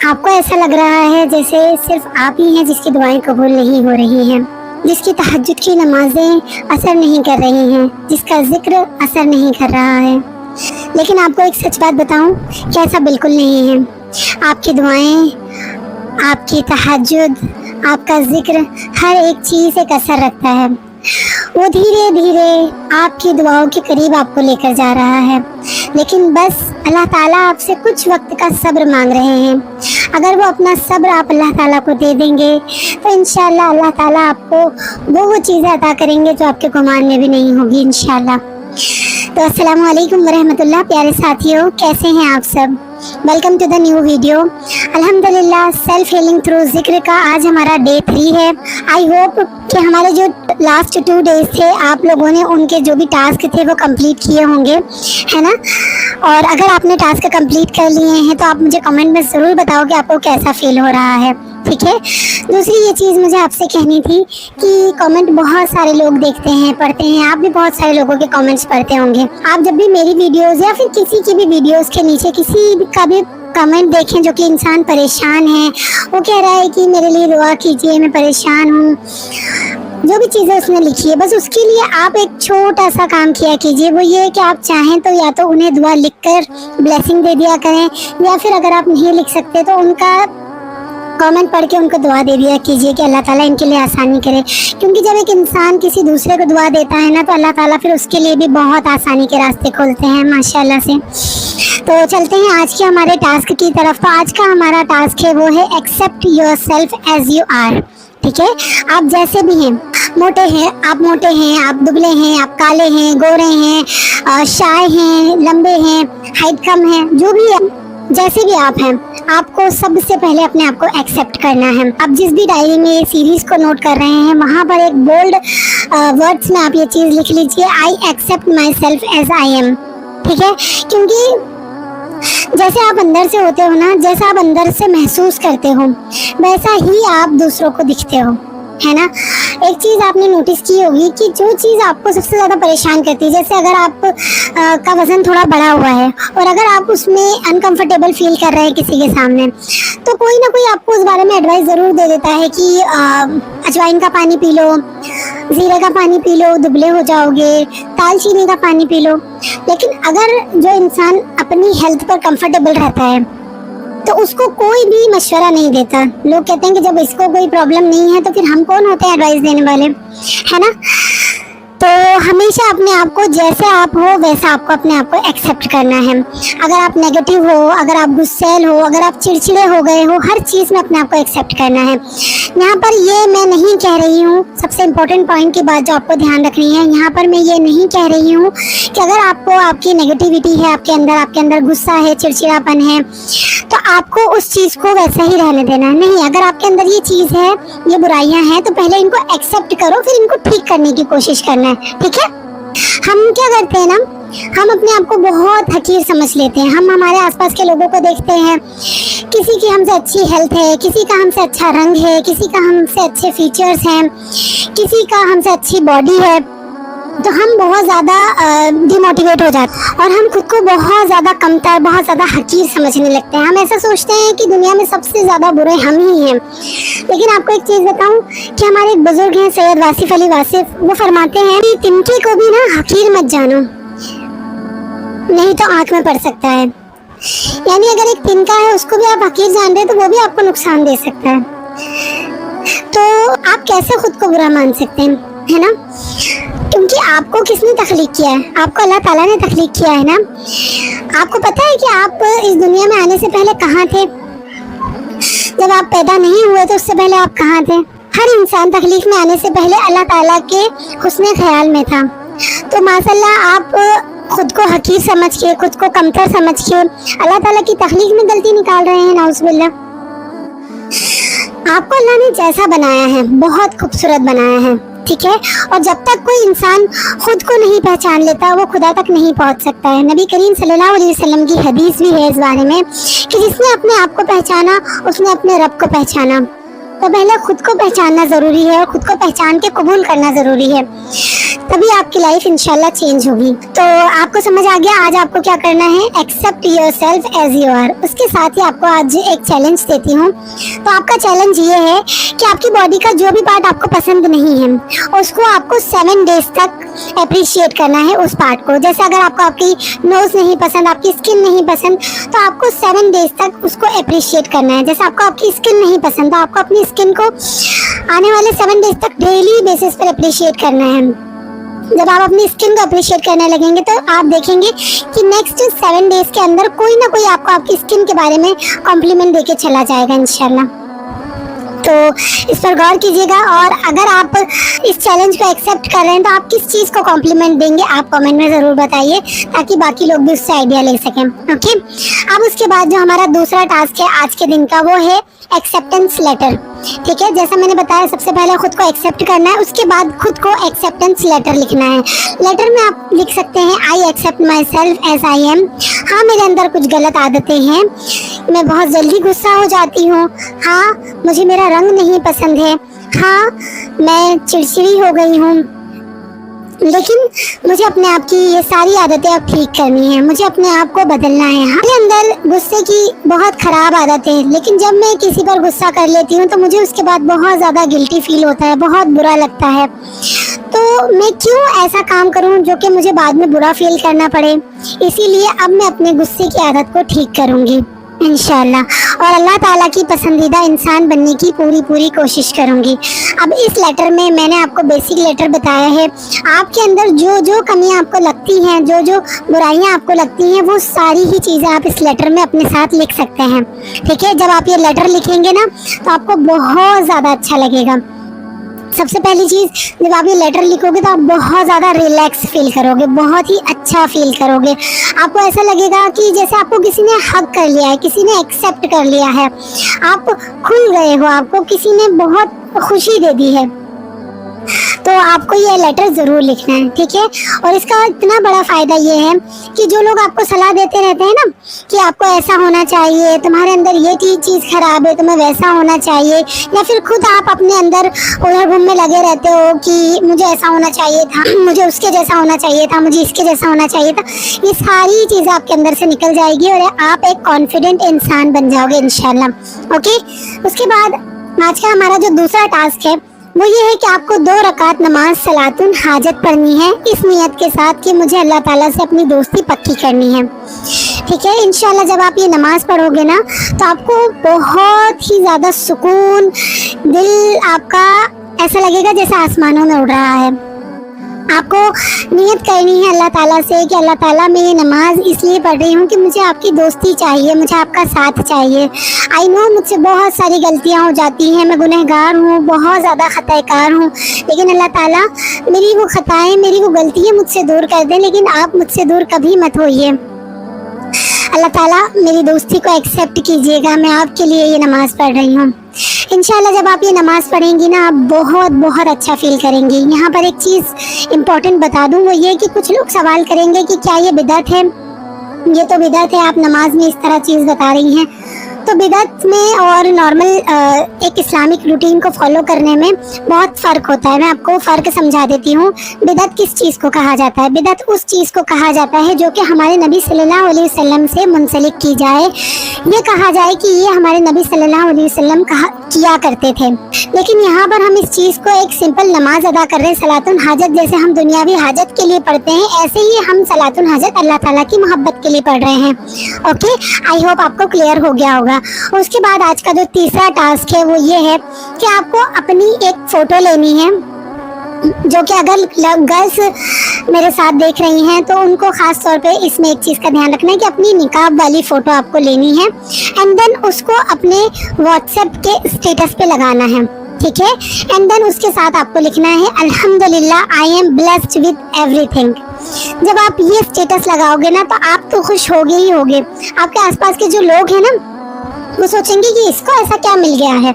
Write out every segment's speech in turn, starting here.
आपको ऐसा लग रहा है जैसे सिर्फ आप ही हैं जिसकी दुआएं कबूल नहीं हो रही हैं, जिसकी तहज्जुद की नमाजें असर नहीं कर रही हैं, जिसका जिक्र असर नहीं कर रहा है। लेकिन आपको एक सच बात बताऊं कि ऐसा बिल्कुल नहीं है। आपकी दुआएं, आपकी तहज्जुद, आपका जिक्र, हर एक चीज़ एक असर रखता है। वो धीरे धीरे आपकी दुआओं के करीब आपको लेकर जा रहा है। लेकिन बस अल्लाह ताला आपसे कुछ वक्त का सब्र मांग रहे हैं। अगर वो अपना सब्र आप अल्लाह ताला को दे देंगे तो इंशाअल्लाह अल्लाह ताला आपको वो चीज़ें अता करेंगे जो आपके गुमान में भी नहीं होगी इंशाअल्लाह। तो अस्सलामु अलैकुम वरहमतुल्लाह। प्यारे साथियों, कैसे हैं आप सब? Welcome to the new video. अल्हम्दुलिल्लाह, सेल्फ हीलिंग थ्रू जिक्र का आज हमारा डे 3 है। आई होप कि हमारे जो लास्ट 2 डेज थे आप लोगों ने उनके जो भी टास्क थे वो कंप्लीट किए होंगे, है ना? और अगर आपने टास्क कंप्लीट कर लिए हैं तो आप मुझे कमेंट में ज़रूर बताओ कि आपको कैसा फील हो रहा है, ठीक है? दूसरी ये चीज़ मुझे आपसे कहनी थी कि कमेंट बहुत सारे लोग देखते हैं, पढ़ते हैं। आप भी बहुत सारे लोगों के कमेंट्स पढ़ते होंगे। आप जब भी मेरी वीडियोस या फिर किसी की भी वीडियोस के नीचे किसी का भी कमेंट देखें जो कि इंसान परेशान है, वो कह रहा है कि मेरे लिए दुआ कीजिए, मैं परेशान हूँ, जो भी चीज़ें उसने लिखी है, बस उसके लिए आप एक छोटा सा काम किया कीजिए। वो ये कि आप चाहें तो या तो उन्हें दुआ लिखकर ब्लेसिंग दे दिया करें, या फिर अगर आप नहीं लिख सकते तो उनका कमेंट पढ़ के उनको दुआ दे दिया कीजिए कि अल्लाह ताला इनके लिए आसानी करे। क्योंकि जब एक इंसान किसी दूसरे को दुआ देता है ना, तो अल्लाह ताला फिर उसके लिए भी बहुत आसानी के रास्ते खोलते हैं माशाल्लाह से। तो चलते हैं आज के हमारे टास्क की तरफ। तो आज का हमारा टास्क है वो है accept yourself as you are. ठीक है, आप जैसे भी हैं, मोटे हैं आप, मोटे हैं आप, दुबले हैं आप, काले हैं, गोरे हैं, शाय हैं, लंबे हैं, हाइट कम है, जो भी है, जैसे भी आप हैं, आपको सबसे पहले अपने आप को एक्सेप्ट करना है। आप जिस भी डायरी में ये सीरीज को नोट कर रहे हैं वहाँ पर एक बोल्ड वर्ड्स में आप ये चीज़ लिख लीजिए, I accept myself as I am. ठीक है, क्योंकि जैसे आप अंदर से होते हो ना, जैसा आप अंदर से महसूस करते हो वैसा ही आप दूसरों को दिखते हो, है ना? एक चीज़ आपने नोटिस की होगी कि जो चीज़ आपको सबसे ज़्यादा परेशान करती है, जैसे अगर आप का वज़न थोड़ा बढ़ा हुआ है और अगर आप उसमें अनकंफर्टेबल फील कर रहे हैं किसी के सामने, तो कोई ना कोई आपको उस बारे में एडवाइस ज़रूर दे देता है कि अजवाइन का पानी पी लो, ज़ीरे का पानी पी लो, दुबले हो जाओगे, दालचीनी का पानी पी लो। लेकिन अगर जो इंसान अपनी हेल्थ पर कंफर्टेबल रहता है तो उसको कोई भी मशवरा नहीं देता। लोग कहते हैं कि जब इसको कोई प्रॉब्लम नहीं है तो फिर हम कौन होते हैं एडवाइस देने वाले, है ना? तो हमेशा अपने आप को जैसे आप हो वैसा आपको अपने आप को एक्सेप्ट करना है। अगर आप नेगेटिव हो, अगर आप गुस्सैल हो, अगर आप चिड़चिड़े हो गए हो, हर चीज़ में अपने आप को एक्सेप्ट करना है। यहाँ पर ये मैं नहीं कह रही हूँ, सबसे इम्पोर्टेंट पॉइंट की बात जो आपको ध्यान रखनी है, यहाँ पर मैं ये नहीं कह रही हूँ कि अगर आपको आपकी नेगेटिविटी है, आपके अंदर गुस्सा है, चिड़चिड़ापन है, तो आपको उस चीज़ को वैसा ही रहने देना है। नहीं, अगर आपके अंदर ये चीज़ है, ये बुराइयां हैं, तो पहले इनको एक्सेप्ट करो, फिर इनको ठीक करने की कोशिश करना है। ठीक है? हम क्या करते हैं ना, हम अपने आप को बहुत हकीर समझ लेते हैं। हम हमारे आसपास के लोगों को देखते हैं, किसी की हमसे अच्छी हेल्थ है, किसी का हमसे अच्छा रंग है, किसी का हमसे अच्छे फीचर्स हैं, किसी का हमसे अच्छी बॉडी है, तो हम बहुत ज़्यादा डिमोटिवेट हो जाते हैं और हम खुद को बहुत ज़्यादा कमतर, बहुत ज़्यादा हकीर समझने लगते हैं। हम ऐसा सोचते हैं कि दुनिया में सबसे ज़्यादा बुरे हम ही हैं। लेकिन आपको एक चीज़ बताऊं कि हमारे एक बुजुर्ग हैं सैयद वासिफ अली वासिफ, वो फरमाते हैं कि तिनके को भी ना हकीर मत जानो, नहीं तो आँख में पड़ सकता है। यानी अगर एक तिनका है उसको भी आप हकीर जान रहे हैं तो वो भी आपको नुकसान दे सकता है। तो आप कैसे खुद को बुरा मान सकते हैं, है ना? क्योंकि आपको किसने तख्लीक किया है? आपको अल्लाह ताला ने तख्लीक किया है ना। आपको पता है कि आप इस दुनिया में आने से पहले कहाँ थे? जब आप पैदा नहीं हुए तो उससे पहले आप कहाँ थे? हर इंसान तख्लीक में आने से पहले अल्लाह ताला के हुस्ने ख्याल में था। तो माशाल्लाह आप खुद को हकीर समझ के, खुद को कमतर समझ के अल्लाह ताला की तख्लीक में गलती निकाल रहे हैं, नाउज़ुबिल्लाह। आपको अल्लाह ने जैसा बनाया है बहुत खूबसूरत बनाया है, ठीक है? और जब तक कोई इंसान खुद को नहीं पहचान लेता वो खुदा तक नहीं पहुंच सकता है। नबी करीम सल्लल्लाहु अलैहि वसल्लम की हदीस भी है इस बारे में कि जिसने अपने आप को पहचाना उसने अपने रब को पहचाना। तो पहले खुद को पहचानना ज़रूरी है और खुद को पहचान के कबूल करना ज़रूरी है, तभी आपकी लाइफ इंशाल्लाह चेंज होगी। तो आपको समझ आ गया आज आपको क्या करना है, accept yourself as you are. उसके साथ ही आपको आज एक चैलेंज देती हूँ। तो आपका चैलेंज ये है कि आपकी बॉडी का जो भी पार्ट आपको पसंद नहीं है उसको आपको 7 डेज तक अप्रिशिएट करना है उस पार्ट को। जैसे अगर आपको आपकी नोज नहीं पसंद, आपकी स्किन नहीं पसंद, तो आपको 7 डेज तक उसको अप्रिशिएट करना है। जैसे आपको आपकी स्किन नहीं पसंद, तो आपको अपनी स्किन को आने वाले 7 डेज तक डेली बेसिस पर अप्रिशिएट करना है। जब आप अपनी स्किन को अप्रिशिएट करने लगेंगे तो आप देखेंगे कि नेक्स्ट 7 डेज के अंदर कोई ना कोई आपको आपकी स्किन के बारे में कॉम्प्लीमेंट देके चला जाएगा इंशाल्लाह। तो इस पर गौर कीजिएगा, और अगर आप इस चैलेंज को एक्सेप्ट कर रहे हैं तो आप किस चीज़ को कॉम्प्लीमेंट देंगे आप कमेंट में ज़रूर बताइए, ताकि बाकी लोग भी उससे आइडिया ले सकें। ओके, अब उसके बाद जो हमारा दूसरा टास्क है आज के दिन का, वो है एक्सेप्टेंस लेटर। ठीक है, जैसा मैंने बताया सबसे पहले खुद को एक्सेप्ट करना है, उसके बाद खुद को एक्सेप्टेंस लेटर लिखना है। लेटर में आप लिख सकते हैं I accept myself as I am. हाँ, मेरे अंदर कुछ गलत आदतें हैं, मैं बहुत जल्दी गुस्सा हो जाती हूँ। हाँ, मुझे मेरा रंग नहीं पसंद है। हाँ, मैं चिड़चिड़ी हो गई हूँ, लेकिन मुझे अपने आप की ये सारी आदतें अब ठीक करनी है, मुझे अपने आप को बदलना है। मेरे अंदर गुस्से की बहुत ख़राब आदत है, लेकिन जब मैं किसी पर गुस्सा कर लेती हूँ तो मुझे उसके बाद बहुत ज़्यादा गिल्टी फील होता है, बहुत बुरा लगता है। तो मैं क्यों ऐसा काम करूँ जो कि मुझे बाद में बुरा फील करना पड़े। इसीलिए अब मैं अपने गुस्से की आदत को ठीक करूँगी इंशाल्लाह, और अल्लाह ताला की पसंदीदा इंसान बनने की पूरी कोशिश करूंगी। अब इस लेटर में मैंने आपको बेसिक लेटर बताया है। आपके अंदर जो जो कमियां आपको लगती हैं, जो जो बुराइयां आपको लगती हैं, वो सारी ही चीज़ें आप इस लेटर में अपने साथ लिख सकते हैं। ठीक है, जब आप ये लेटर लिखेंगे ना तो आपको बहुत ज़्यादा अच्छा लगेगा। सबसे पहली चीज़, जब आप ये लेटर लिखोगे तो आप बहुत ज़्यादा रिलैक्स फील करोगे, बहुत ही अच्छा फील करोगे। आपको ऐसा लगेगा कि जैसे आपको किसी ने हग कर लिया है, किसी ने एक्सेप्ट कर लिया है, आप खुल गए हो, आपको किसी ने बहुत खुशी दे दी है। तो आपको ये लेटर ज़रूर लिखना है। ठीक है, और इसका इतना बड़ा फ़ायदा ये है कि जो लोग आपको सलाह देते रहते हैं ना कि आपको ऐसा होना चाहिए, तुम्हारे अंदर ये चीज़ ख़राब है, तुम्हें वैसा होना चाहिए, या फिर खुद आप अपने अंदर उधर घूम में लगे रहते हो कि मुझे ऐसा होना चाहिए था, मुझे उसके जैसा होना चाहिए था, मुझे इसके जैसा होना चाहिए था, ये सारी चीज़ें आपके अंदर से निकल जाएगी और आप एक कॉन्फिडेंट इंसान बन जाओगे इंशाल्लाह। ओके, उसके बाद आज का हमारा जो दूसरा टास्क है वो ये है कि आपको 2 रकात नमाज सलातुल हाजत पढ़नी है, इस नियत के साथ कि मुझे अल्लाह ताला से अपनी दोस्ती पक्की करनी है। ठीक है, इंशाल्लाह जब आप ये नमाज पढ़ोगे ना तो आपको बहुत ही ज़्यादा सुकून, दिल आपका ऐसा लगेगा जैसे आसमानों में उड़ रहा है। आपको नियत करनी है अल्लाह ताला से कि अल्लाह ताला मैं ये नमाज इसलिए पढ़ रही हूँ कि मुझे आपकी दोस्ती चाहिए, मुझे आपका साथ चाहिए। आई नो मुझसे बहुत सारी गलतियाँ हो जाती हैं, मैं गुनहगार हूँ, बहुत ज़्यादा खताकार हूँ, लेकिन अल्लाह ताला मेरी वो खताएँ, मेरी वो गलतियाँ मुझसे दूर कर दें, लेकिन आप मुझसे दूर कभी मत होइए। अल्लाह ताला मेरी दोस्ती को एक्सेप्ट कीजिएगा, मैं आपके लिए ये नमाज़ पढ़ रही हूँ। इंशाल्लाह जब आप ये नमाज़ पढ़ेंगी ना आप बहुत बहुत अच्छा फील करेंगी। यहाँ पर एक चीज़ इम्पोर्टेंट बता दूँ, वो ये कि कुछ लोग सवाल करेंगे कि क्या ये बिदअत है, ये तो बिदअत है, आप नमाज में इस तरह चीज़ बता रही हैं। तो बिदअत में और नॉर्मल एक इस्लामिक रूटीन को फॉलो करने में बहुत फ़र्क होता है। मैं आपको फ़र्क समझा देती हूँ। बिदअत किस चीज़ को कहा जाता है? बिदअत उस चीज़ को कहा जाता है जो कि हमारे नबी सल्लल्लाहु अलैहि वसल्लम से मुंसलिक की जाए। ये कहा जाए कि ये हमारे नबी सल्लल्लाहु अलैहि वसल्लम किया करते थे, लेकिन यहाँ पर हम इस चीज़ को एक सिंपल नमाज अदा कर रहे हैं, सलातुल हाजत। जैसे हम दुनियावी हाजत के लिए पढ़ते हैं, ऐसे ही हम सलातुल हाजत अल्लाह ताला की मोहब्बत के लिए पढ़ रहे हैं। ओके, आई होप आपको क्लियर हो गया होगा। उसके बाद आज का जो तीसरा टास्क है वो ये है कि आपको अपनी एक फ़ोटो लेनी है, जो कि अगर गर्ल्स मेरे साथ देख रही हैं तो उनको ख़ास तौर पे इसमें एक चीज़ का ध्यान रखना है कि अपनी निकाब वाली फ़ोटो आपको लेनी है, एंड देन उसको अपने व्हाट्सएप के स्टेटस पे लगाना है। ठीक है, एंड देन उसके साथ आपको लिखना है अल्हम्दुलिल्लाह I am blessed with everything. जब आप ये स्टेटस लगाओगे ना तो आप तो खुश होगे ही होगे। आपके आसपास के जो लोग हैं ना वो सोचेंगे कि इसको ऐसा क्या मिल गया है।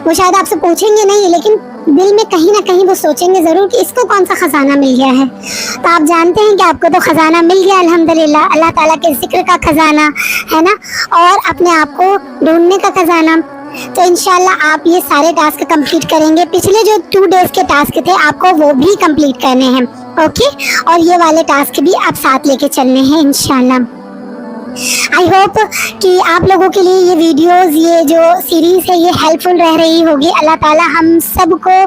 वो शायद आपसे पूछेंगे नहीं, लेकिन दिल में कहीं ना कहीं वो सोचेंगे ज़रूर कि इसको कौन सा ख़जाना मिल गया है। तो आप जानते हैं कि आपको तो ख़जाना मिल गया अल्हम्दुलिल्लाह, अल्लाह ताला के ज़िक्र का ख़जाना है ना, और अपने आप को ढूंढने का ख़जाना। तो इंशाल्लाह आप ये सारे टास्क कंप्लीट करेंगे। पिछले जो 2 डेज के टास्क थे आपको वो भी कंप्लीट करने हैं, ओके। और ये वाले टास्क भी आप साथ लेके चलने हैं इंशाल्लाह। आई होप कि आप लोगों के लिए ये वीडियोस, ये जो सीरीज़ है ये हेल्पफुल रह रही होगी। अल्लाह ताला हम सबको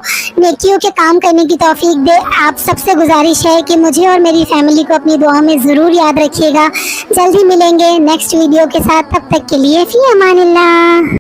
नेकियों के काम करने की तौफीक दे। आप सबसे गुजारिश है कि मुझे और मेरी फैमिली को अपनी दुआओं में ज़रूर याद रखिएगा। जल्दी मिलेंगे नेक्स्ट वीडियो के साथ, तब तक के लिए फ़ी अमानिल्लाह।